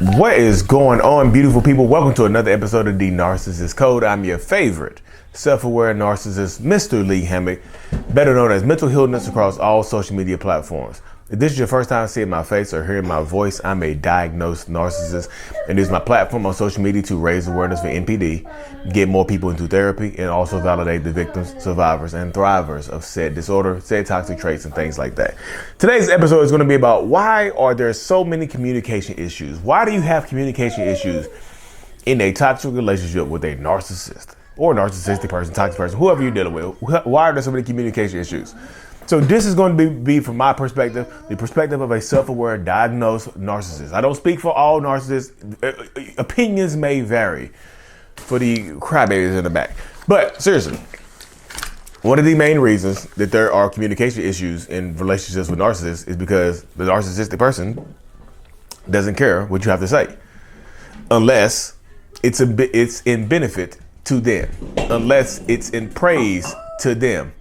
What is going on, beautiful people? Welcome to another episode of the Narcissists Code. I'm your favorite self-aware narcissist, Mr. Lee Hammock, better known as Mental Healness across all social media platforms. If this is your first time seeing my face or hearing my voice, I'm a diagnosed narcissist and use my platform on social media to raise awareness for NPD, get more people into therapy, and also validate the victims, survivors, and thrivers of said disorder, said toxic traits, and things like that. Today's episode is going to be about why are there so many communication issues? Why do you have communication issues in a toxic relationship with a narcissist or narcissistic person, toxic person, whoever you're dealing with? Why are there so many communication issues? So this is going to be from my perspective, the perspective of a self-aware diagnosed narcissist. I don't speak for all narcissists. Opinions may vary for the crybabies in the back. But seriously, one of the main reasons that there are communication issues in relationships with narcissists is because the narcissistic person doesn't care what you have to say, unless it's in benefit to them, unless it's in praise to them.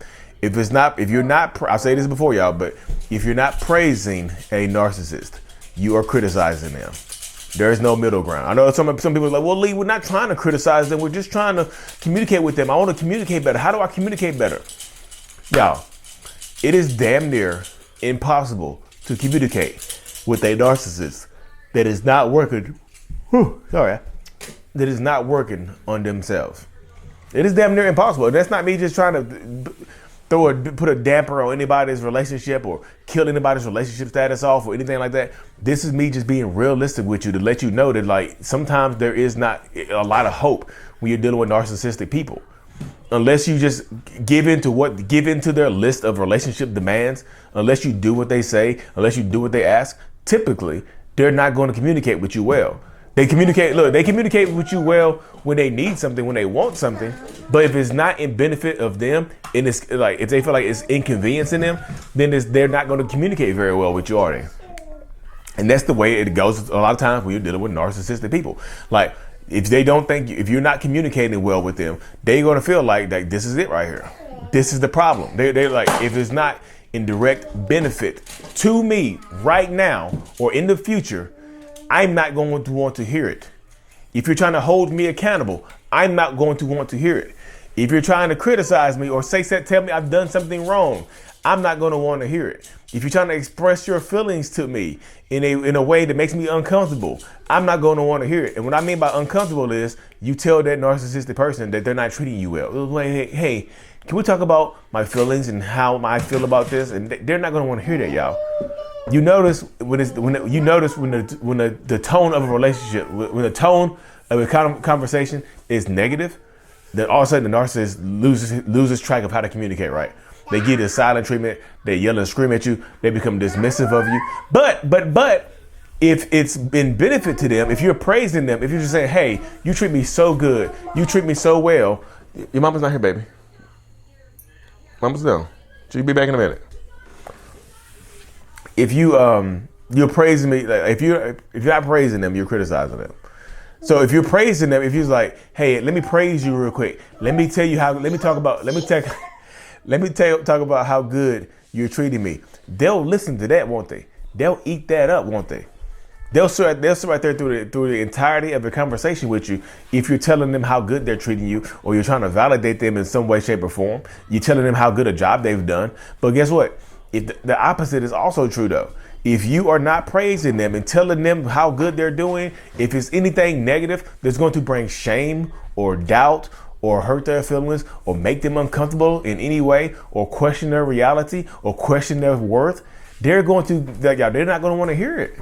If you're not, I've said this before, y'all, but if you're not praising a narcissist, you are criticizing them. There is no middle ground. I know some people are like, well, Lee, we're not trying to criticize them. We're just trying to communicate with them. I want to communicate better. How do I communicate better? Y'all, it is damn near impossible to communicate with a narcissist that is not working. That is not working on themselves. It is damn near impossible. And that's not me just trying to put a damper on anybody's relationship or kill anybody's relationship status off or anything like that. This is me just being realistic with you to let you know that, like, sometimes there is not a lot of hope when you're dealing with narcissistic people. Unless you just give into their list of relationship demands, unless you do what they say, unless you do what they ask, typically they're not going to communicate with you well. They communicate with you well when they need something, when they want something. But if it's not in benefit of them, and it's like if they feel like it's inconveniencing them, then they're not going to communicate very well with you, are they? And that's the way it goes a lot of times when you're dealing with narcissistic people. Like, if if you're not communicating well with them, they're going to feel like this is it right here. This is the problem. They're like, if it's not in direct benefit to me right now or in the future, I'm not going to want to hear it. If you're trying to hold me accountable, I'm not going to want to hear it. If you're trying to criticize me or tell me I've done something wrong, I'm not going to want to hear it. If you're trying to express your feelings to me in a way that makes me uncomfortable, I'm not going to want to hear it. And what I mean by uncomfortable is you tell that narcissistic person that they're not treating you well. Hey, can we talk about my feelings and how I feel about this? And they're not going to want to hear that, y'all. You notice when the tone of a relationship, when the tone of a conversation is negative, then all of a sudden the narcissist loses track of how to communicate, right? They give you silent treatment, they yell and scream at you, they become dismissive of you. But if it's been benefit to them, if you're praising them, if you're just saying, hey, you treat me so good, you treat me so well. Your mama's not here, baby. Mama's gone. She'll be back in a minute. If you're praising me, like if you're not praising them, you're criticizing them. So if you're praising them, if you're like, hey, let me praise you real quick. Let me talk about how good you're treating me. They'll listen to that, won't they? They'll eat that up, won't they? They'll sit right there through the entirety of the conversation with you. If you're telling them how good they're treating you, or you're trying to validate them in some way, shape, or form, you're telling them how good a job they've done. But guess what? If the opposite is also true though. If you are not praising them and telling them how good they're doing, if it's anything negative that's going to bring shame or doubt or hurt their feelings or make them uncomfortable in any way or question their reality or question their worth, they're not going to want to hear it.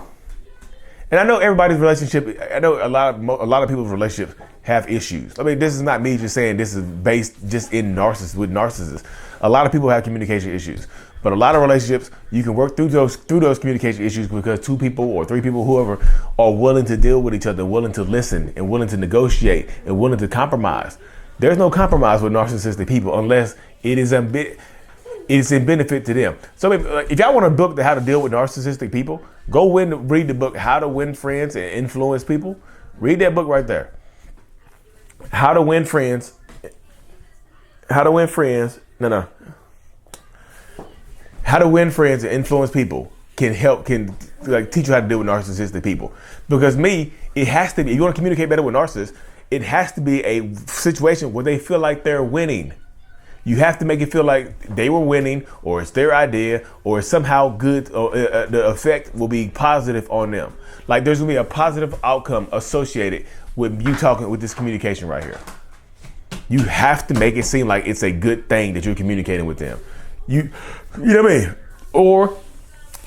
And I know everybody's relationship, I know a lot of people's relationships have issues. I mean, this is not me just saying this is based just in narcissists. A lot of people have communication issues. But a lot of relationships, you can work through those communication issues because 2 people or 3 people, whoever, are willing to deal with each other, willing to listen and willing to negotiate and willing to compromise. There's no compromise with narcissistic people unless it is in benefit to them. So if y'all want a book on how to deal with narcissistic people, go read the book, How to Win Friends and Influence People. Read that book right there. How to Win Friends. How to Win Friends and Influence People can like teach you how to deal with narcissistic people. Because it has to be, if you want to communicate better with narcissists, it has to be a situation where they feel like they're winning. You have to make it feel like they were winning, or it's their idea, or it's somehow good, or the effect will be positive on them. Like there's gonna be a positive outcome associated with you talking with this communication right here. You have to make it seem like it's a good thing that you're communicating with them. You know what I mean? Or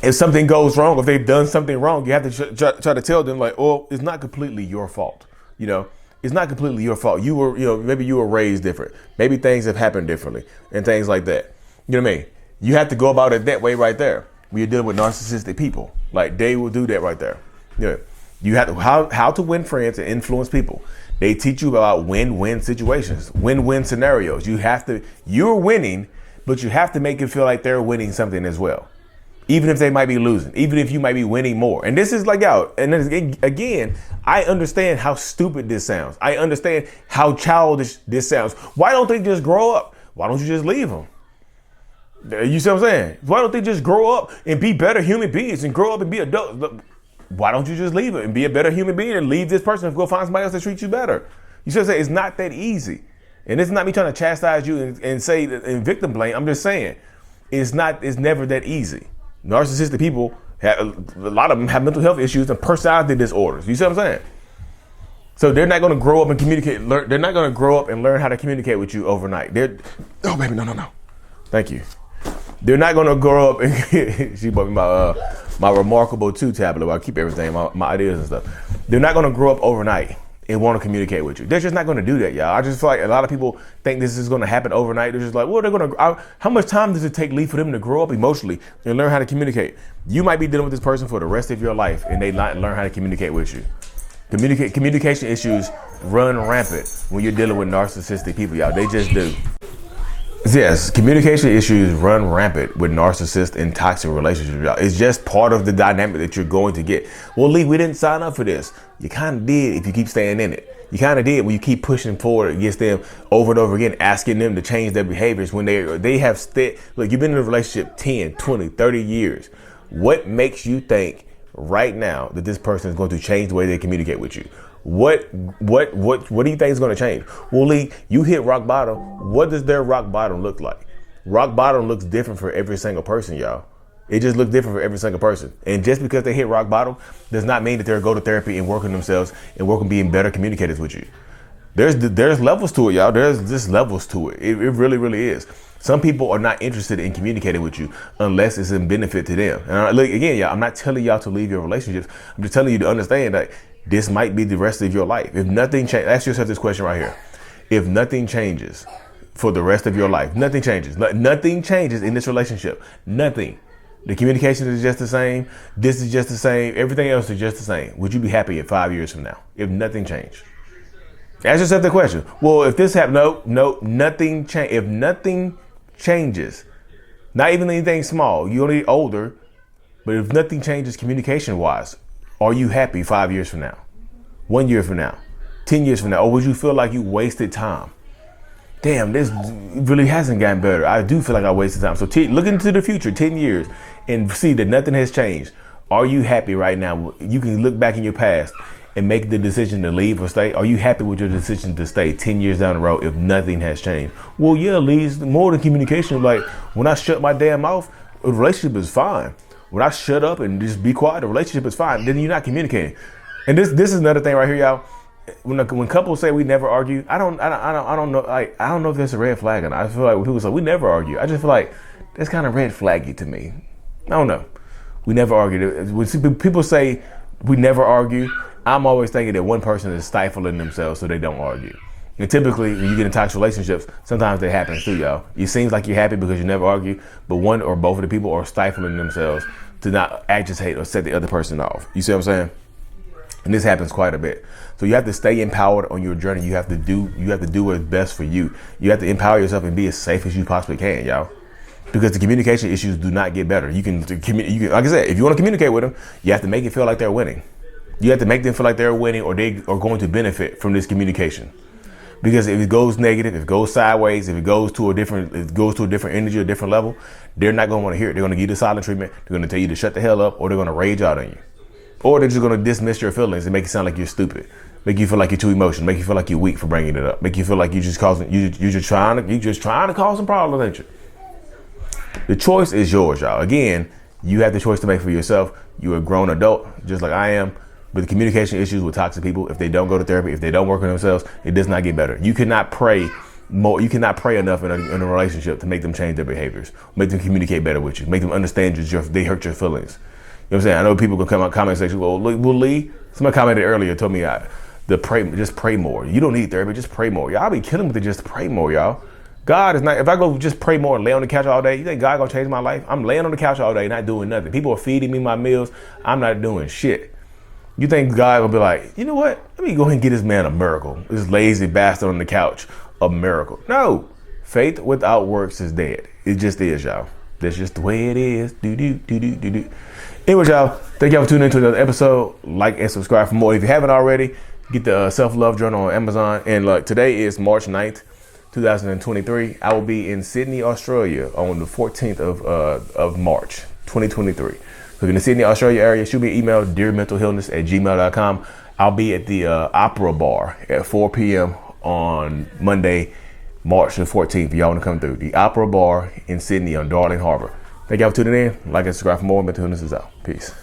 if something goes wrong, if they've done something wrong, you have to try to tell them like, oh, it's not completely your fault. You know, it's not completely your fault. You were, maybe you were raised different. Maybe things have happened differently and things like that. You know what I mean? You have to go about it that way right there. When you're dealing with narcissistic people, like they will do that right there. You have to, how to win friends and influence people. They teach you about win-win situations, win-win scenarios. You're winning, but you have to make it feel like they're winning something as well. Even if they might be losing, even if you might be winning more. And this is like, and then again, I understand how stupid this sounds. I understand how childish this sounds. Why don't they just grow up? Why don't you just leave them? You see what I'm saying? Why don't they just grow up and be better human beings and grow up and be adults? Why don't you just leave it and be a better human being and leave this person and go find somebody else that treats you better? You see what I'm saying? It's not that easy. And it's not me trying to chastise you and say and victim blame. I'm just saying it's never that easy. Narcissistic people, a lot of them have mental health issues and personality disorders. You see what I'm saying? So they're not going to grow up and communicate. They're not going to grow up and learn how to communicate with you overnight. Oh, baby, no. Thank you. They're not going to grow up and she bought me my Remarkable 2 tablet where I keep everything, my ideas and stuff. They're not going to grow up overnight and want to communicate with you. They're just not going to do that, y'all. I just feel like a lot of people think this is going to happen overnight. They're just like, well, how much time does it take for them to grow up emotionally and learn how to communicate? You might be dealing with this person for the rest of your life and they not learn how to communicate with you. Communication issues run rampant when you're dealing with narcissistic people, y'all. They just do. Yes, communication issues run rampant with narcissists and toxic relationships, y'all. It's just part of the dynamic that you're going to get. Well, Lee, we didn't sign up for this. You kind of did if you keep staying in it. You kind of did when you keep pushing forward against them over and over again, asking them to change their behaviors when they have look, you've been in a relationship 10, 20, 30 years. What makes you think right now that this person is going to change the way they communicate with you? What do you think is going to change? Well, Lee, you hit rock bottom. What does their rock bottom look like? Rock bottom looks different for every single person, y'all. It just looks different for every single person. And just because they hit rock bottom does not mean that they'll go to therapy and work on themselves and work on being better communicators with you. There's levels to it, y'all. There's just levels to it. It really, really is. Some people are not interested in communicating with you unless it's in benefit to them. And look, again, y'all, I'm not telling y'all to leave your relationships. I'm just telling you to understand that this might be the rest of your life. If nothing changes, ask yourself this question right here. If nothing changes for the rest of your life, nothing changes in this relationship, nothing. The communication is just the same. This is just the same. Everything else is just the same. Would you be happy in 5 years from now if nothing changed? Ask yourself the question. Well, if this happened, nothing change. If nothing changes, not even anything small, you're only older, but if nothing changes communication wise, are you happy 5 years from now, 1 year from now, 10 years from now? Or would you feel like you wasted time? Damn, this really hasn't gotten better. I do feel like I wasted time. So look into the future, 10 years, and see that nothing has changed. Are you happy right now? You can look back in your past and make the decision to leave or stay. Are you happy with your decision to stay 10 years down the road if nothing has changed? Well, yeah, leads more than communication. Like when I shut my damn mouth, a relationship is fine. When I shut up and just be quiet, the relationship is fine. Then you're not communicating. And this is another thing right here, y'all. When couples say we never argue, I don't know. Like I don't know if there's a red flag or not. I feel like when people say we never argue, I just feel like that's kind of red flaggy to me. I don't know. We never argue. When people say we never argue, I'm always thinking that one person is stifling themselves so they don't argue. And typically, when you get in toxic relationships, sometimes that happens too, y'all. It seems like you're happy because you never argue, but one or both of the people are stifling themselves to not agitate or set the other person off. You see what I'm saying? And this happens quite a bit. So you have to stay empowered on your journey. You have to do what's best for you. You have to empower yourself and be as safe as you possibly can, y'all. Because the communication issues do not get better. You can, like I said, if you want to communicate with them, you have to make it feel like they're winning. You have to make them feel like they're winning or they are going to benefit from this communication. Because if it goes negative, if it goes sideways, if it goes to a different energy, a different level, they're not gonna want to hear it. They're gonna give you the silent treatment. They're gonna tell you to shut the hell up, or they're gonna rage out on you, or they're just gonna dismiss your feelings and make it sound like you're stupid, make you feel like you're too emotional, make you feel like you're weak for bringing it up, make you feel like you're just trying to cause some problems, ain't you? The choice is yours, y'all. Again, you have the choice to make for yourself. You're a grown adult, just like I am. With communication issues with toxic people, if they don't go to therapy, if they don't work on themselves, it does not get better. You cannot pray more. You cannot pray enough in a relationship to make them change their behaviors, make them communicate better with you, make them understand they hurt your feelings. You know what I'm saying? I know people can come out comment section. Well, Lee, somebody commented earlier, told me just pray more. You don't need therapy, just pray more. Y'all be killing me to just pray more, y'all. God is not. If I go just pray more and lay on the couch all day, you think God gonna change my life? I'm laying on the couch all day, not doing nothing. People are feeding me my meals. I'm not doing shit. You think God will be like, you know what? Let me go ahead and get this man a miracle. This lazy bastard on the couch, a miracle. No, faith without works is dead. It just is, y'all. That's just the way it is. Anyway, y'all, thank y'all for tuning into another episode. Like and subscribe for more. If you haven't already, get the Self-Love Journal on Amazon. And look, today is March 9th, 2023. I will be in Sydney, Australia on the 14th of March, 2023. So if you're in the Sydney, Australia area, shoot me an email, dearmentalhealness@gmail.com. I'll be at the Opera Bar at 4 p.m. on Monday, March the 14th. If y'all want to come through. The Opera Bar in Sydney on Darling Harbour. Thank y'all for tuning in. Like and subscribe for more. Mental Healness is out. Peace.